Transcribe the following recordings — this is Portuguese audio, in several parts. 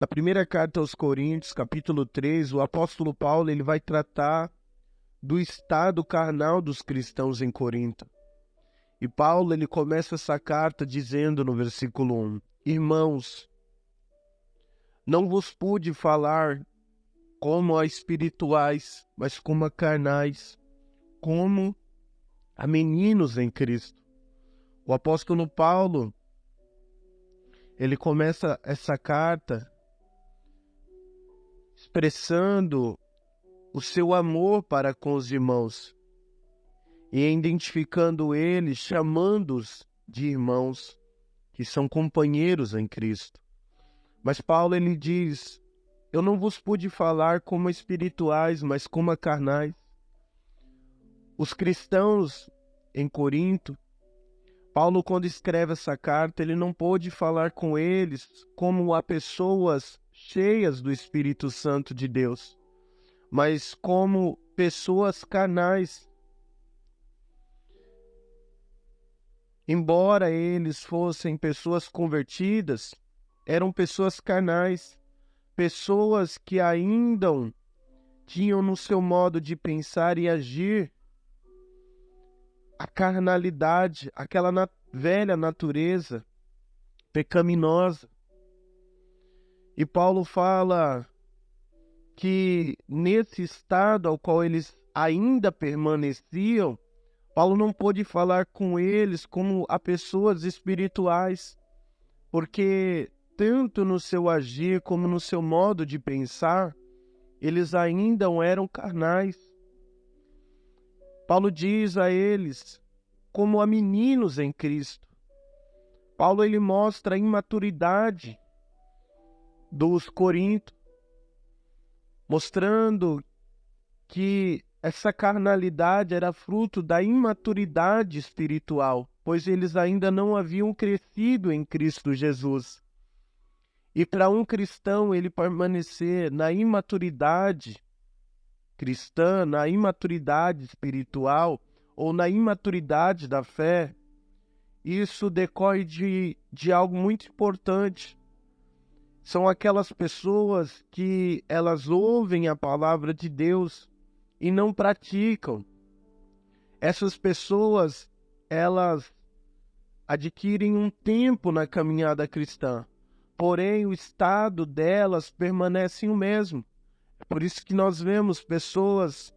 Na primeira carta aos Coríntios, capítulo 3, o apóstolo Paulo ele vai tratar do estado carnal dos cristãos em Corinto. E Paulo ele começa essa carta dizendo no versículo 1: Irmãos, não vos pude falar como a espirituais, mas como a carnais, como a meninos em Cristo. O apóstolo Paulo, ele começa essa carta expressando o seu amor para com os irmãos e identificando eles, chamando-os de irmãos, que são companheiros em Cristo. Mas Paulo ele diz: eu não vos pude falar como espirituais, mas como carnais. Os cristãos em Corinto, Paulo, quando escreve essa carta, ele não pôde falar com eles como a pessoas cheias do Espírito Santo de Deus, mas como pessoas carnais. Embora eles fossem pessoas convertidas, eram pessoas carnais, pessoas que ainda tinham no seu modo de pensar e agir a carnalidade, aquela velha natureza pecaminosa. E Paulo fala que nesse estado ao qual eles ainda permaneciam, Paulo não pôde falar com eles como a pessoas espirituais, porque tanto no seu agir como no seu modo de pensar, eles ainda eram carnais. Paulo diz a eles como a meninos em Cristo. Paulo ele mostra a imaturidade dos coríntios, mostrando que essa carnalidade era fruto da imaturidade espiritual, pois eles ainda não haviam crescido em Cristo Jesus. E para um cristão ele permanecer na imaturidade cristã, na imaturidade espiritual ou na imaturidade da fé, isso decorre de algo muito importante. São aquelas pessoas que elas ouvem a palavra de Deus e não praticam. Essas pessoas, elas adquirem um tempo na caminhada cristã, porém o estado delas permanece o mesmo. É por isso que nós vemos pessoas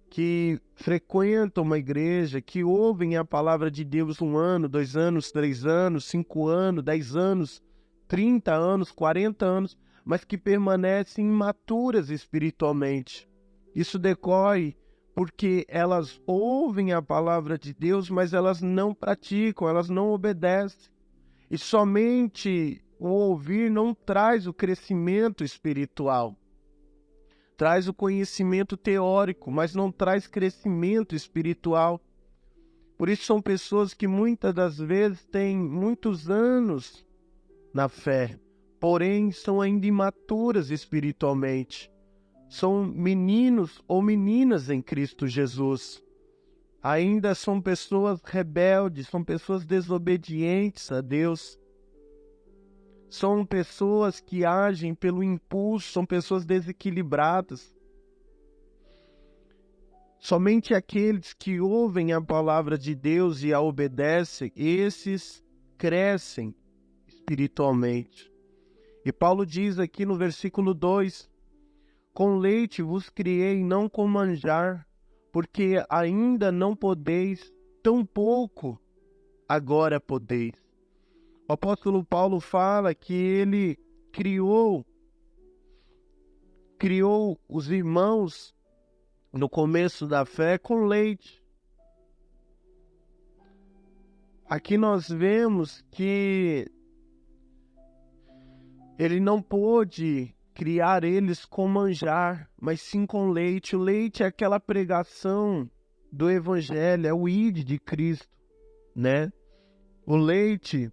que frequentam uma igreja, que ouvem a palavra de Deus 1 ano, 2 anos, 3 anos, 5 anos, 10 anos, 30 anos, 40 anos, mas que permanecem imaturas espiritualmente. Isso decorre porque elas ouvem a palavra de Deus, mas elas não praticam, elas não obedecem. E somente o ouvir não traz o crescimento espiritual. Traz o conhecimento teórico, mas não traz crescimento espiritual. Por isso são pessoas que muitas das vezes têm muitos anos na fé, porém são ainda imaturas espiritualmente. São meninos ou meninas em Cristo Jesus. Ainda são pessoas rebeldes, são pessoas desobedientes a Deus. São pessoas que agem pelo impulso, são pessoas desequilibradas. Somente aqueles que ouvem a palavra de Deus e a obedecem, esses crescem espiritualmente. E Paulo diz aqui no versículo 2: com leite vos criei, não com manjar, porque ainda não podeis, tampouco agora podeis. O apóstolo Paulo fala que ele criou os irmãos no começo da fé com leite. Aqui nós vemos que ele não pôde criar eles com manjar, mas sim com leite. O leite é aquela pregação do evangelho, é o ide de Cristo, né? O leite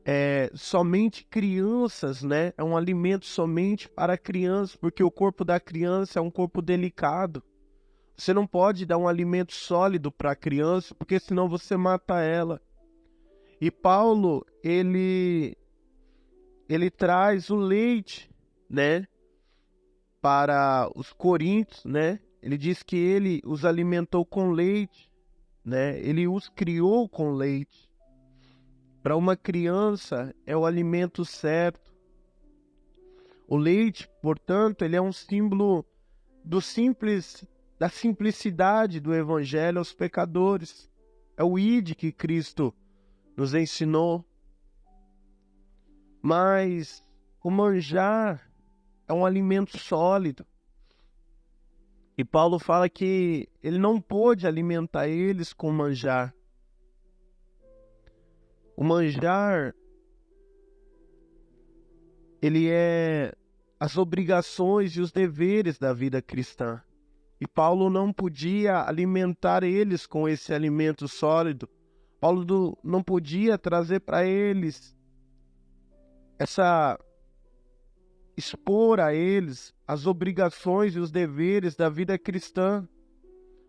é somente crianças, né? É um alimento somente para crianças, porque o corpo da criança é um corpo delicado. Você não pode dar um alimento sólido para a criança, porque senão você mata ela. E Paulo, ele ele traz o leite, né, para os coríntios, né? Ele diz que ele os alimentou com leite, né? Ele os criou com leite. Para uma criança é o alimento certo. O leite, portanto, ele é um símbolo do simples, da simplicidade do evangelho aos pecadores. É o ide que Cristo nos ensinou. Mas o manjar é um alimento sólido. E Paulo fala que ele não pôde alimentar eles com manjar. O manjar, ele é as obrigações e os deveres da vida cristã. E Paulo não podia alimentar eles com esse alimento sólido. Paulo não podia trazer para eles expor a eles as obrigações e os deveres da vida cristã,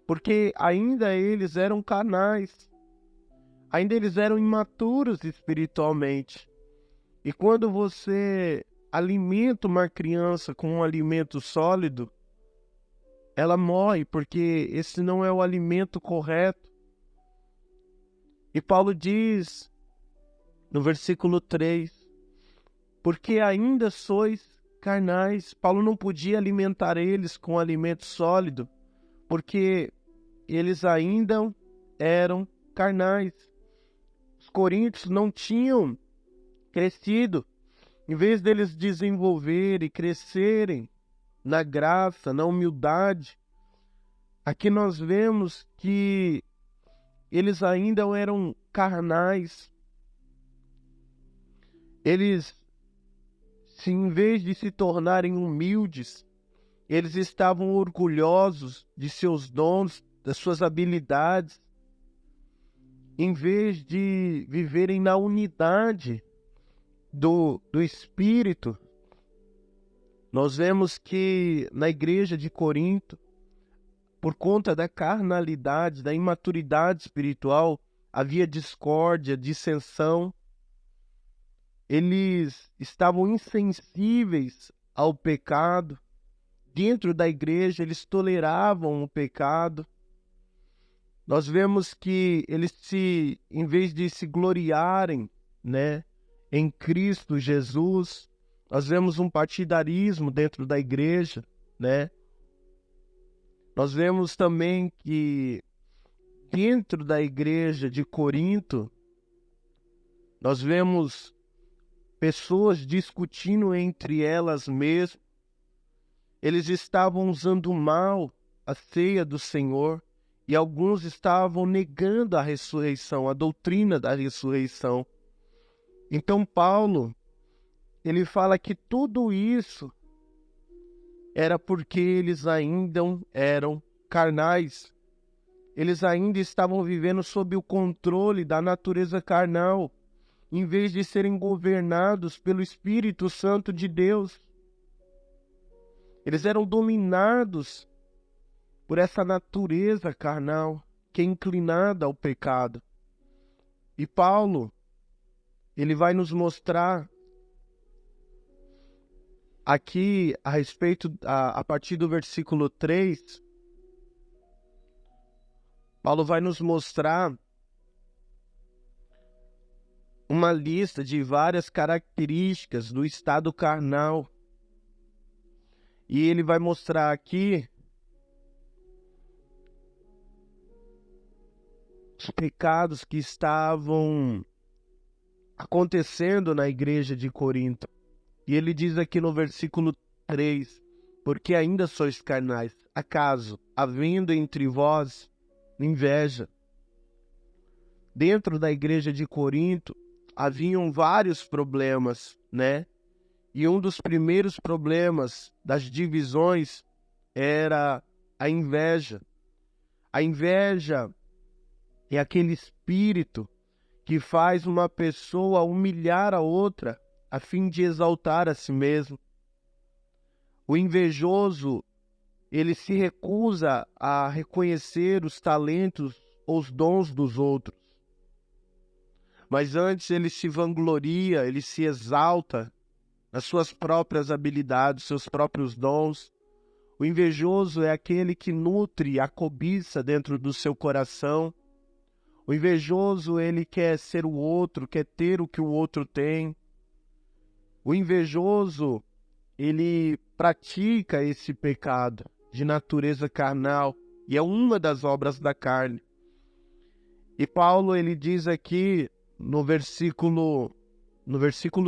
porque ainda eles eram carnais, ainda eles eram imaturos espiritualmente. E quando você alimenta uma criança com um alimento sólido, ela morre, porque esse não é o alimento correto. E Paulo diz no versículo 3, porque ainda sois carnais. Paulo não podia alimentar eles com alimento sólido, porque eles ainda eram carnais. Os coríntios não tinham crescido. Em vez deles desenvolverem e crescerem na graça, na humildade, aqui nós vemos que eles ainda eram carnais. Eles, se em vez de se tornarem humildes, eles estavam orgulhosos de seus dons, das suas habilidades, em vez de viverem na unidade do Espírito. Nós vemos que na igreja de Corinto, por conta da carnalidade, da imaturidade espiritual, havia discórdia, dissensão. Eles estavam insensíveis ao pecado. Dentro da igreja, eles toleravam o pecado. Nós vemos que eles em vez de se gloriarem, né, em Cristo Jesus, nós vemos um partidarismo dentro da igreja, né? Nós vemos também que dentro da igreja de Corinto, nós vemos pessoas discutindo entre elas mesmas. Eles estavam usando mal a ceia do Senhor e alguns estavam negando a ressurreição, a doutrina da ressurreição. Então Paulo, ele fala que tudo isso era porque eles ainda eram carnais. Eles ainda estavam vivendo sob o controle da natureza carnal, em vez de serem governados pelo Espírito Santo de Deus. Eles eram dominados por essa natureza carnal, que é inclinada ao pecado. E Paulo, ele vai nos mostrar aqui a respeito, a partir do versículo 3, Paulo vai nos mostrar uma lista de várias características do estado carnal. E ele vai mostrar aqui os pecados que estavam acontecendo na igreja de Corinto. E ele diz aqui no versículo 3, porque ainda sois carnais, acaso, havendo entre vós inveja? Dentro da igreja de Corinto, haviam vários problemas, né? E um dos primeiros problemas das divisões era a inveja. A inveja é aquele espírito que faz uma pessoa humilhar a outra a fim de exaltar a si mesmo. O invejoso, ele se recusa a reconhecer os talentos ou os dons dos outros. Mas antes ele se vangloria, ele se exalta nas suas próprias habilidades, seus próprios dons. O invejoso é aquele que nutre a cobiça dentro do seu coração. O invejoso, ele quer ser o outro, quer ter o que o outro tem. O invejoso, ele pratica esse pecado de natureza carnal e é uma das obras da carne. E Paulo, ele diz aqui no versículo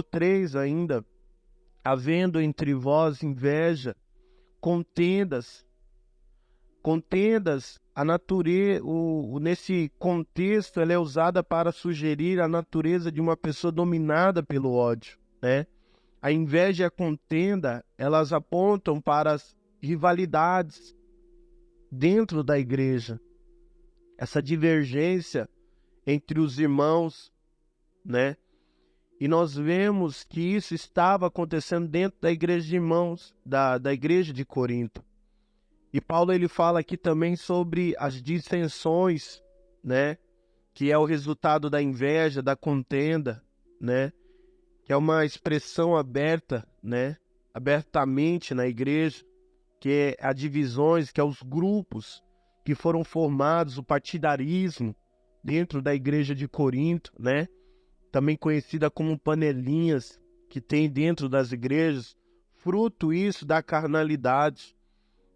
3 ainda, havendo entre vós inveja, contendas, a natureza, nesse contexto, ela é usada para sugerir a natureza de uma pessoa dominada pelo ódio, né? A inveja e a contenda, elas apontam para as rivalidades dentro da igreja, essa divergência entre os irmãos, né? E nós vemos que isso estava acontecendo dentro da igreja de irmãos, da igreja de Corinto. E Paulo, ele fala aqui também sobre as dissensões, né? Que é o resultado da inveja, da contenda, né? Que é uma expressão aberta, né? Abertamente na igreja, que é a divisões, que é os grupos que foram formados, o partidarismo dentro da igreja de Corinto, né? Também conhecida como panelinhas que tem dentro das igrejas, fruto isso da carnalidade.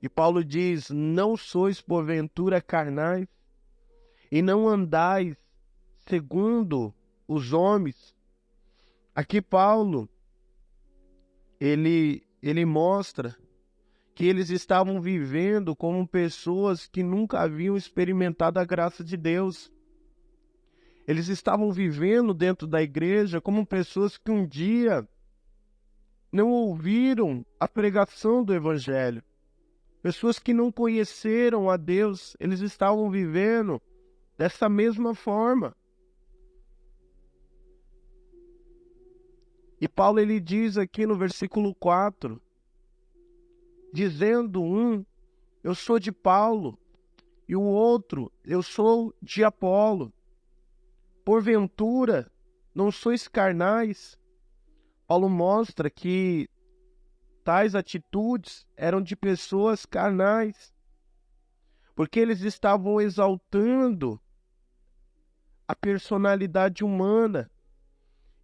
E Paulo diz, não sois porventura carnais, e não andais segundo os homens. Aqui Paulo, ele mostra que eles estavam vivendo como pessoas que nunca haviam experimentado a graça de Deus. Eles estavam vivendo dentro da igreja como pessoas que um dia não ouviram a pregação do Evangelho. Pessoas que não conheceram a Deus, eles estavam vivendo dessa mesma forma. E Paulo, ele diz aqui no versículo 4, dizendo eu sou de Paulo, e o outro, eu sou de Apolo. Porventura, não sois carnais? Paulo mostra que tais atitudes eram de pessoas carnais, porque eles estavam exaltando a personalidade humana.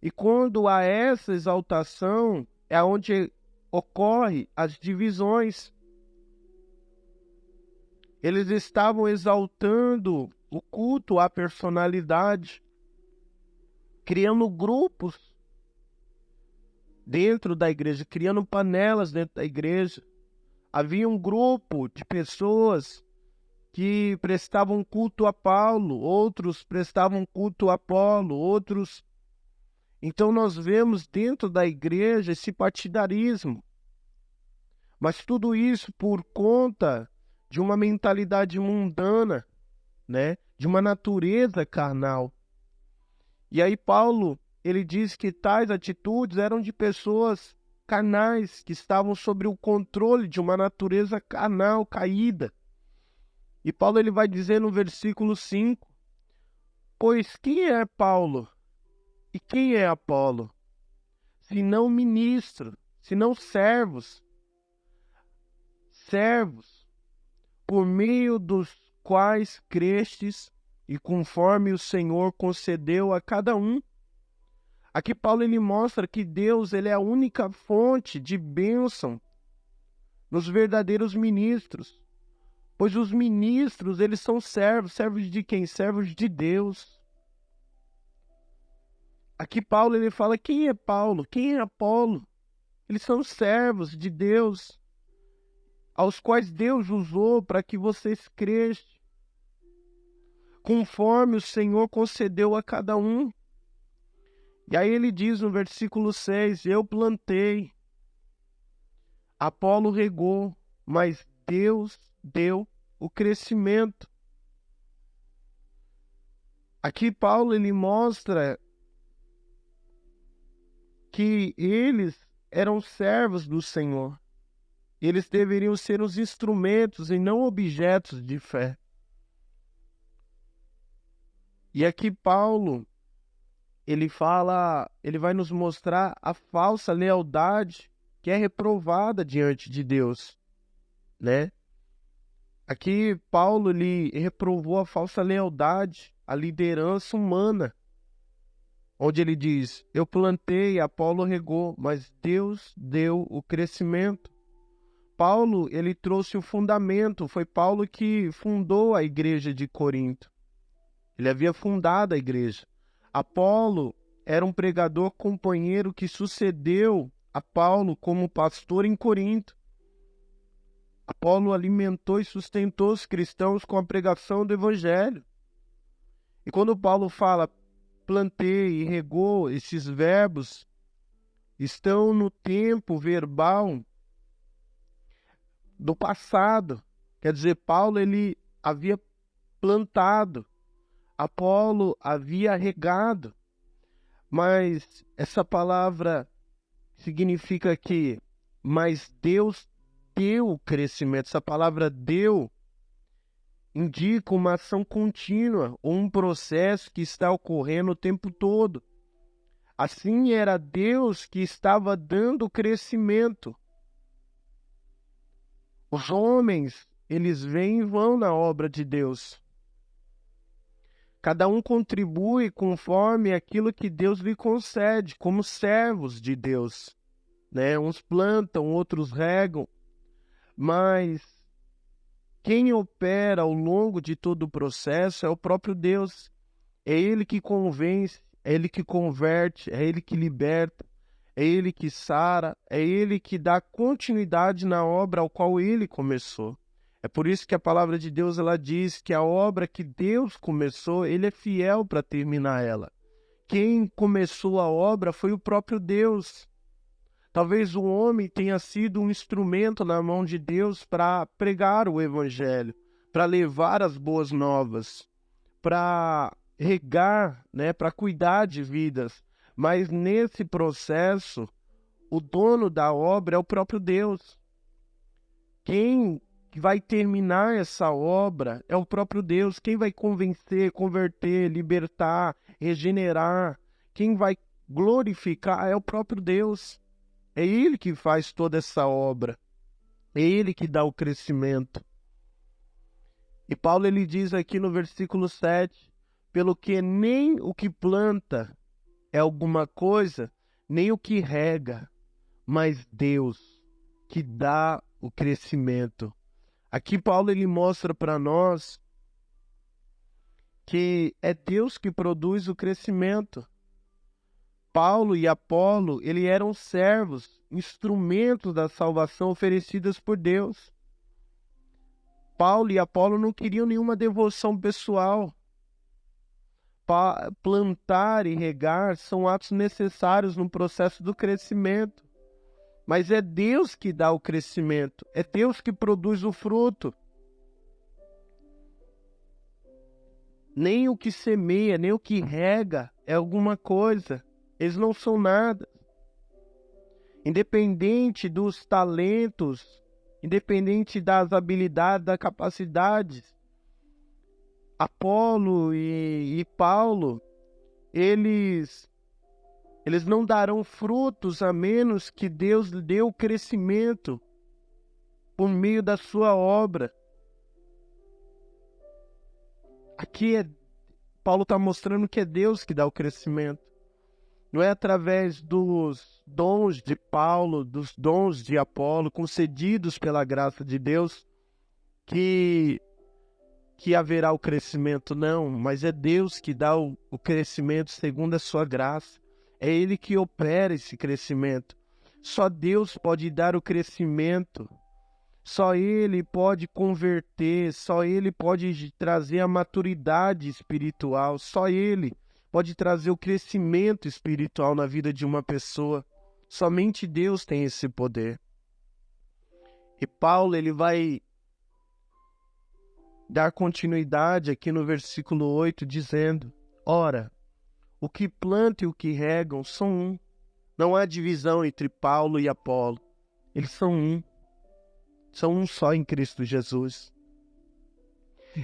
E quando há essa exaltação, é onde ocorrem as divisões. Eles estavam exaltando o culto à personalidade, criando grupos dentro da igreja, criando panelas dentro da igreja. Havia um grupo de pessoas que prestavam culto a Paulo, outros prestavam culto a Apolo, outros... Então nós vemos dentro da igreja esse partidarismo. Mas tudo isso por conta de uma mentalidade mundana, né? De uma natureza carnal. E aí Paulo, ele diz que tais atitudes eram de pessoas carnais, que estavam sob o controle de uma natureza carnal caída. E Paulo, ele vai dizer no versículo 5, pois quem é Paulo e quem é Apolo? Senão ministros, senão servos, por meio dos quais crestes e conforme o Senhor concedeu a cada um. Aqui Paulo, ele mostra que Deus, ele é a única fonte de bênção nos verdadeiros ministros. Pois os ministros, eles são servos. Servos de quem? Servos de Deus. Aqui Paulo, ele fala, quem é Paulo? Quem é Apolo? Eles são servos de Deus, aos quais Deus usou para que vocês cresçam, conforme o Senhor concedeu a cada um. E aí ele diz no versículo 6, eu plantei, Apolo regou, mas Deus deu o crescimento. Aqui Paulo, ele mostra que eles eram servos do Senhor. Eles deveriam ser os instrumentos e não objetos de fé. E aqui Paulo, ele vai nos mostrar a falsa lealdade que é reprovada diante de Deus, né? Aqui Paulo ele reprovou a falsa lealdade, a liderança humana, onde ele diz: eu plantei, Apolo regou, mas Deus deu o crescimento. Paulo, ele trouxe o fundamento, foi Paulo que fundou a igreja de Corinto. Ele havia fundado a igreja. Apolo era um pregador companheiro que sucedeu a Paulo como pastor em Corinto. Apolo alimentou e sustentou os cristãos com a pregação do evangelho. E quando Paulo fala plantei e regou, esses verbos estão no tempo verbal do passado. Quer dizer, Paulo ele havia plantado, Apolo havia regado. Mas essa palavra significa que, mas Deus deu o crescimento. Essa palavra deu indica uma ação contínua, ou um processo que está ocorrendo o tempo todo. Assim era Deus que estava dando o crescimento. Os homens, eles vêm e vão na obra de Deus. Cada um contribui conforme aquilo que Deus lhe concede, como servos de Deus, né? Uns plantam, outros regam, mas quem opera ao longo de todo o processo é o próprio Deus. É Ele que convence, é Ele que converte, é Ele que liberta, é Ele que sara, é Ele que dá continuidade na obra ao qual Ele começou. É por isso que a palavra de Deus ela diz que a obra que Deus começou, Ele é fiel para terminar ela. Quem começou a obra foi o próprio Deus. Talvez o homem tenha sido um instrumento na mão de Deus para pregar o evangelho, para levar as boas novas, para regar, né, para cuidar de vidas. Mas nesse processo, o dono da obra é o próprio Deus. Quem vai terminar essa obra é o próprio Deus. Quem vai convencer, converter, libertar, regenerar, quem vai glorificar é o próprio Deus. É Ele que faz toda essa obra. É Ele que dá o crescimento. E Paulo ele diz aqui no versículo 7, pelo que nem o que planta é alguma coisa, nem o que rega, mas Deus que dá o crescimento. Aqui Paulo ele mostra para nós que é Deus que produz o crescimento. Paulo e Apolo, eles eram servos, instrumentos da salvação oferecidas por Deus. Paulo e Apolo não queriam nenhuma devoção pessoal. Plantar e regar são atos necessários no processo do crescimento. Mas é Deus que dá o crescimento, é Deus que produz o fruto. Nem o que semeia, nem o que rega é alguma coisa. Eles não são nada. Independente dos talentos, independente das habilidades, das capacidades, Apolo e Paulo, eles não darão frutos a menos que Deus lhe dê o crescimento por meio da sua obra. Aqui Paulo está mostrando que é Deus que dá o crescimento. Não é através dos dons de Paulo, dos dons de Apolo, concedidos pela graça de Deus, que haverá o crescimento, não. Mas é Deus que dá o crescimento segundo a sua graça. É Ele que opera esse crescimento. Só Deus pode dar o crescimento. Só Ele pode converter. Só Ele pode trazer a maturidade espiritual. Só Ele pode trazer o crescimento espiritual na vida de uma pessoa. Somente Deus tem esse poder. E Paulo, ele vai dar continuidade aqui no versículo 8, dizendo: ora, o que plantam e o que regam são um. Não há divisão entre Paulo e Apolo. Eles são um. São um só em Cristo Jesus.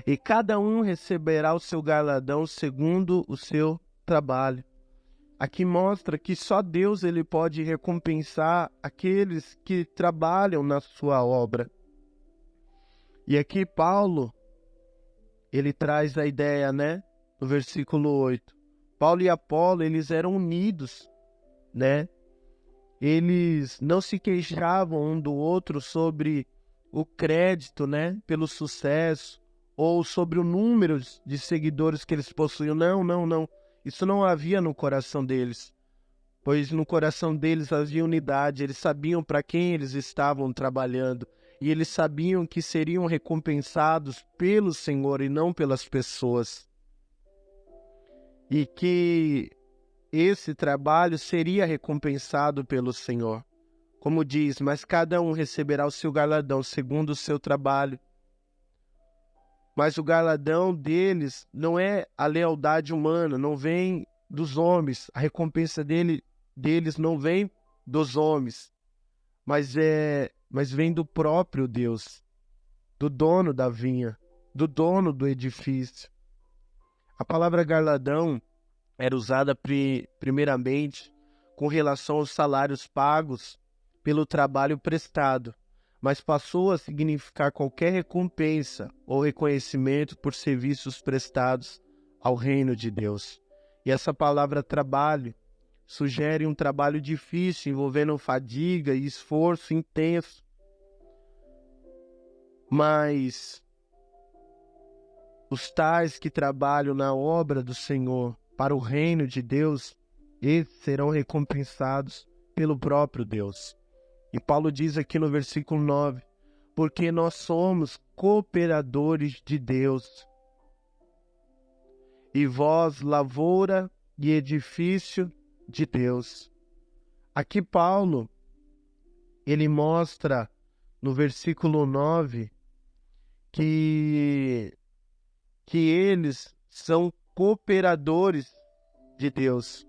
E cada um receberá o seu galardão segundo o seu trabalho. Aqui mostra que só Deus ele pode recompensar aqueles que trabalham na sua obra. E aqui Paulo, ele traz a ideia, né? No versículo 8. Paulo e Apolo, eles eram unidos, né? Eles não se queixavam um do outro sobre o crédito, né? Pelo sucesso, ou sobre o número de seguidores que eles possuíam. Não, não, não. Isso não havia no coração deles, pois no coração deles havia unidade. Eles sabiam para quem eles estavam trabalhando e eles sabiam que seriam recompensados pelo Senhor e não pelas pessoas. E que esse trabalho seria recompensado pelo Senhor. Como diz, mas cada um receberá o seu galardão segundo o seu trabalho. Mas o galardão deles não é a lealdade humana, não vem dos homens. A recompensa deles não vem dos homens, mas vem do próprio Deus, do dono da vinha, do dono do edifício. A palavra galardão era usada primeiramente com relação aos salários pagos pelo trabalho prestado, mas passou a significar qualquer recompensa ou reconhecimento por serviços prestados ao reino de Deus. E essa palavra trabalho sugere um trabalho difícil, envolvendo fadiga e esforço intenso. Mas os tais que trabalham na obra do Senhor para o reino de Deus, esses serão recompensados pelo próprio Deus. E Paulo diz aqui no versículo 9, porque nós somos cooperadores de Deus, e vós lavoura e edifício de Deus. Aqui Paulo, ele mostra no versículo 9 que eles são cooperadores de Deus,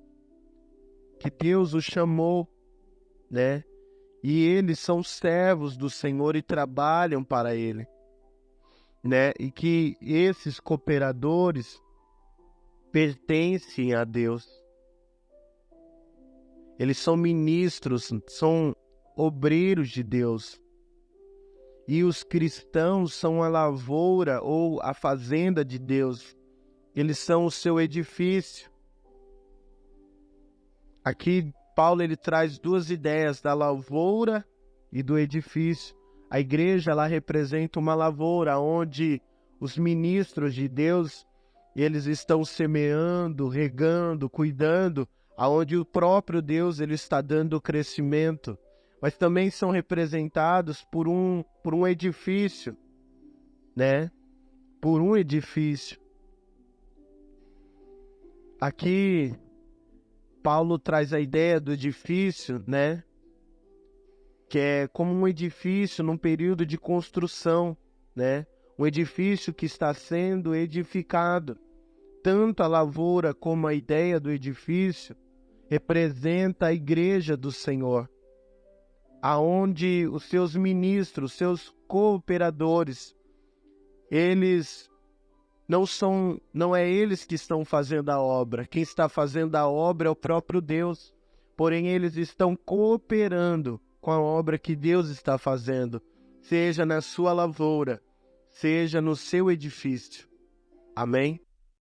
que Deus os chamou, né? E eles são servos do Senhor e trabalham para Ele, né? E que esses cooperadores pertencem a Deus. Eles são ministros, são obreiros de Deus. E os cristãos são a lavoura ou a fazenda de Deus. Eles são o seu edifício. Aqui Paulo ele traz duas ideias, da lavoura e do edifício. A igreja ela representa uma lavoura onde os ministros de Deus eles estão semeando, regando, cuidando, aonde o próprio Deus ele está dando crescimento. Mas também são representados por um edifício, né? Por um edifício. Aqui Paulo traz a ideia do edifício, né? Que é como um edifício num período de construção, né? Um edifício que está sendo edificado. Tanto a lavoura como a ideia do edifício representa a igreja do Senhor, aonde os seus ministros, seus cooperadores, eles não é eles que estão fazendo a obra. Quem está fazendo a obra é o próprio Deus. Porém, eles estão cooperando com a obra que Deus está fazendo, seja na sua lavoura, seja no seu edifício. Amém?